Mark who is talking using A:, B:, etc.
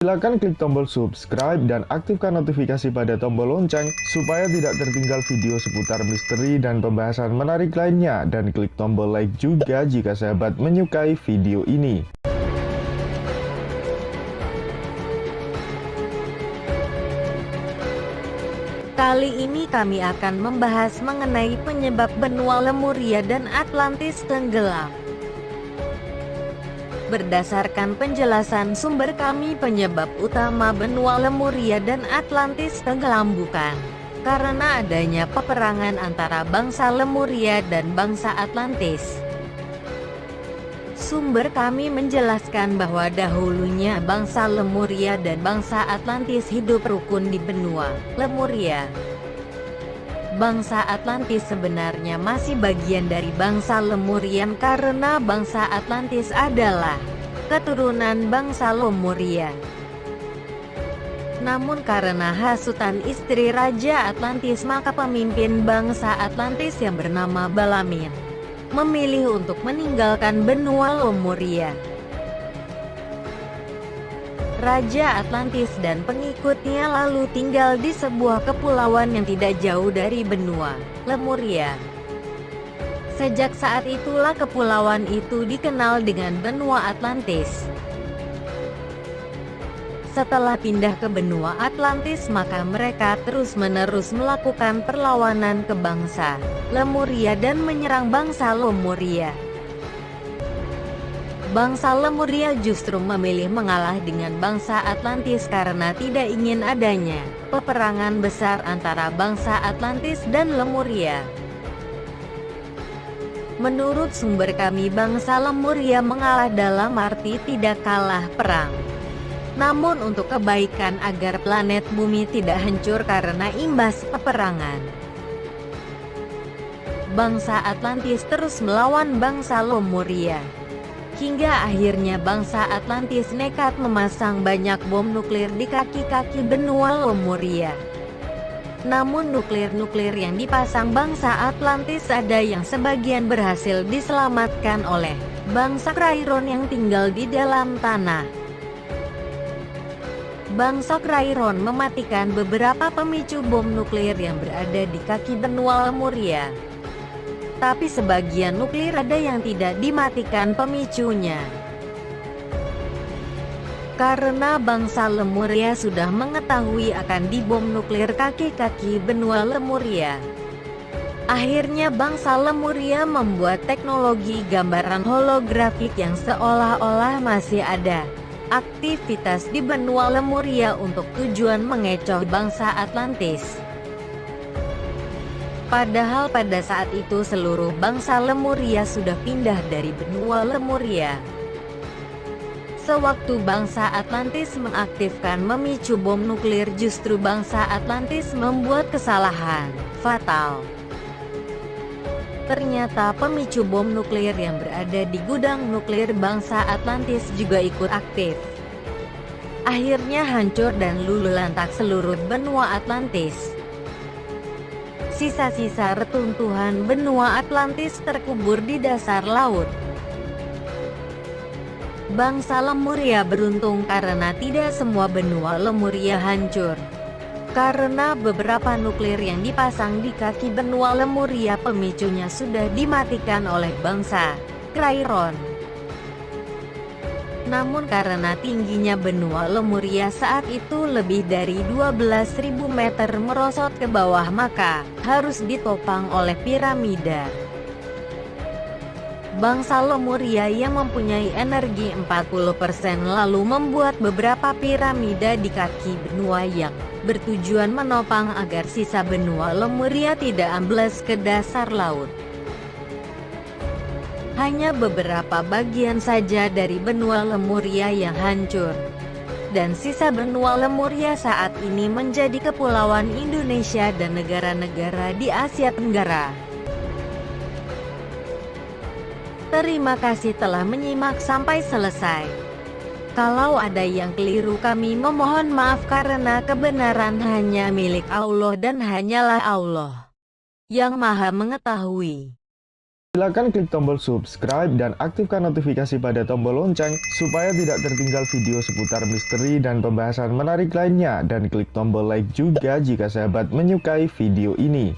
A: Silakan klik tombol subscribe dan aktifkan notifikasi pada tombol lonceng supaya tidak tertinggal video seputar misteri dan pembahasan menarik lainnya, dan klik tombol like juga jika sahabat menyukai video ini.
B: Kali ini kami akan membahas mengenai penyebab benua Lemuria dan Atlantis tenggelam. Berdasarkan penjelasan sumber kami, penyebab utama benua Lemuria dan Atlantis tenggelam bukan karena adanya peperangan antara bangsa Lemuria dan bangsa Atlantis. Sumber kami menjelaskan bahwa dahulunya bangsa Lemuria dan bangsa Atlantis hidup rukun di benua Lemuria. Bangsa Atlantis sebenarnya masih bagian dari bangsa Lemurian karena bangsa Atlantis adalah keturunan bangsa Lemuria. Namun karena hasutan istri Raja Atlantis, maka pemimpin bangsa Atlantis yang bernama Balamin memilih untuk meninggalkan benua Lemuria. Raja Atlantis dan pengikutnya lalu tinggal di sebuah kepulauan yang tidak jauh dari benua Lemuria. Sejak saat itulah kepulauan itu dikenal dengan benua Atlantis. Setelah pindah ke benua Atlantis, maka mereka terus-menerus melakukan perlawanan ke bangsa Lemuria dan menyerang bangsa Lemuria. Bangsa Lemuria justru memilih mengalah dengan bangsa Atlantis karena tidak ingin adanya peperangan besar antara bangsa Atlantis dan Lemuria. Menurut sumber kami, bangsa Lemuria mengalah dalam arti tidak kalah perang, namun untuk kebaikan agar planet bumi tidak hancur karena imbas peperangan. Bangsa Atlantis terus melawan bangsa Lemuria, hingga akhirnya bangsa Atlantis nekat memasang banyak bom nuklir di kaki-kaki benua Lemuria. Namun nuklir-nuklir yang dipasang bangsa Atlantis ada yang sebagian berhasil diselamatkan oleh bangsa Krairon yang tinggal di dalam tanah. Bangsa Krairon mematikan beberapa pemicu bom nuklir yang berada di kaki benua Lemuria. Tapi sebagian nuklir ada yang tidak dimatikan pemicunya. Karena bangsa Lemuria sudah mengetahui akan dibom nuklir kaki-kaki benua Lemuria, akhirnya bangsa Lemuria membuat teknologi gambaran holografik yang seolah-olah masih ada aktivitas di benua Lemuria untuk tujuan mengecoh bangsa Atlantis. Padahal pada saat itu seluruh bangsa Lemuria sudah pindah dari benua Lemuria. Sewaktu bangsa Atlantis mengaktifkan memicu bom nuklir, justru bangsa Atlantis membuat kesalahan fatal. Ternyata pemicu bom nuklir yang berada di gudang nuklir bangsa Atlantis juga ikut aktif. Akhirnya hancur dan luluh lantak seluruh benua Atlantis. Sisa-sisa reruntuhan benua Atlantis terkubur di dasar laut. Bangsa Lemuria beruntung karena tidak semua benua Lemuria hancur. Karena beberapa nuklir yang dipasang di kaki benua Lemuria pemicunya sudah dimatikan oleh bangsa Krairon. Namun karena tingginya benua Lemuria saat itu lebih dari 12.000 meter merosot ke bawah, maka harus ditopang oleh piramida. Bangsa Lemuria yang mempunyai energi 40% lalu membuat beberapa piramida di kaki benua yang bertujuan menopang agar sisa benua Lemuria tidak ambles ke dasar laut. Hanya beberapa bagian saja dari benua Lemuria yang hancur, dan sisa benua Lemuria saat ini menjadi kepulauan Indonesia dan negara-negara di Asia Tenggara. Terima kasih telah menyimak sampai selesai. Kalau ada yang keliru, kami memohon maaf karena kebenaran hanya milik Allah dan hanyalah Allah yang Maha Mengetahui.
A: Silakan klik tombol subscribe dan aktifkan notifikasi pada tombol lonceng supaya tidak tertinggal video seputar misteri dan pembahasan menarik lainnya, dan klik tombol like juga jika sahabat menyukai video ini.